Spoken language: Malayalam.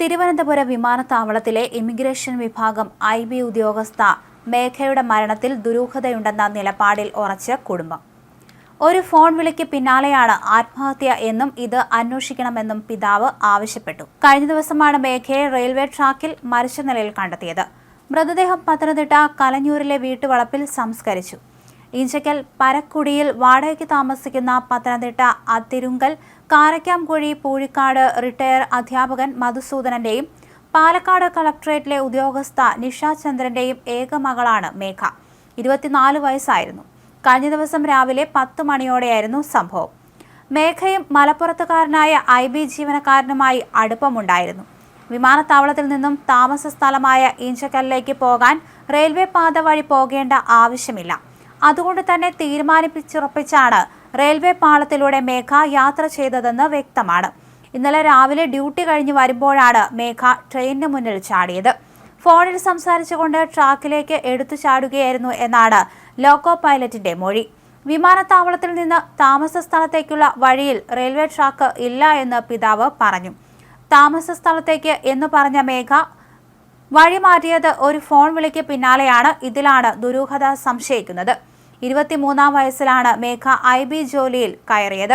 തിരുവനന്തപുരം വിമാനത്താവളത്തിലെ ഇമിഗ്രേഷൻ വിഭാഗം IB ഉദ്യോഗസ്ഥ മേഘയുടെ മരണത്തിൽ ദുരൂഹതയുണ്ടെന്ന നിലപാടിൽ ഉറച്ച കുടുംബം. ഒരു ഫോൺ വിളിക്ക് പിന്നാലെയാണ് ആത്മഹത്യ എന്നും ഇത് അന്വേഷിക്കണമെന്നും പിതാവ് ആവശ്യപ്പെട്ടു. കഴിഞ്ഞ ദിവസമാണ് മേഘയെ റെയിൽവേ ട്രാക്കിൽ മരിച്ച നിലയിൽ കണ്ടെത്തിയത്. മൃതദേഹം പത്തനംതിട്ട കലഞ്ഞൂരിലെ വീട്ടുവളപ്പിൽ സംസ്കരിച്ചു. ഇഞ്ചക്കൽ പരക്കുടിയിൽ വാടകയ്ക്ക് താമസിക്കുന്ന പത്തനംതിട്ട അതിരുങ്കൽ കാരക്കാംകുഴി പൂഴിക്കാട് റിട്ടയർ അധ്യാപകൻ മധുസൂദനന്റെയും പാലക്കാട് കളക്ടറേറ്റിലെ ഉദ്യോഗസ്ഥ നിഷ ചന്ദ്രന്റെയും ഏക മകളാണ് മേഘ. 24 വയസ്സായിരുന്നു. കഴിഞ്ഞ ദിവസം രാവിലെ 10 മണിയോടെയായിരുന്നു സംഭവം. മേഘയും മലപ്പുറത്തുകാരനായ IB ജീവനക്കാരനുമായി അടുപ്പമുണ്ടായിരുന്നു. വിമാനത്താവളത്തിൽ നിന്നും താമസ സ്ഥലമായ ഇഞ്ചക്കലിലേക്ക് പോകാൻ റെയിൽവേ പാത വഴി പോകേണ്ട ആവശ്യമില്ല. അതുകൊണ്ട് തന്നെ തീരുമാനിച്ചുറപ്പിച്ചാണ് റെയിൽവേ പാളത്തിലൂടെ മേഘ യാത്ര ചെയ്തതെന്ന് വ്യക്തമാണ്. ഇന്നലെ രാവിലെ ഡ്യൂട്ടി കഴിഞ്ഞ് വരുമ്പോഴാണ് മേഘ ട്രെയിനിന് മുന്നിൽ ചാടിയത്. ഫോണിൽ സംസാരിച്ചുകൊണ്ട് ട്രാക്കിലേക്ക് എടുത്തു ചാടുകയായിരുന്നു എന്നാണ് ലോക്കോ പൈലറ്റിന്റെ മൊഴി. വിമാനത്താവളത്തിൽ നിന്ന് താമസ സ്ഥലത്തേക്കുള്ള വഴിയിൽ റെയിൽവേ ട്രാക്ക് ഇല്ല എന്ന് പിതാവ് പറഞ്ഞു. താമസ സ്ഥലത്തേക്ക് എന്ന് പറഞ്ഞ മേഘ വഴി മാറ്റിയത് ഒരു ഫോൺ വിളിക്ക് പിന്നാലെയാണ്. ഇതിലാണ് ദുരൂഹത സംശയിക്കുന്നത്. 23-ാം വയസ്സിലാണ് മേഘ IB ജോലിയിൽ കയറിയത്.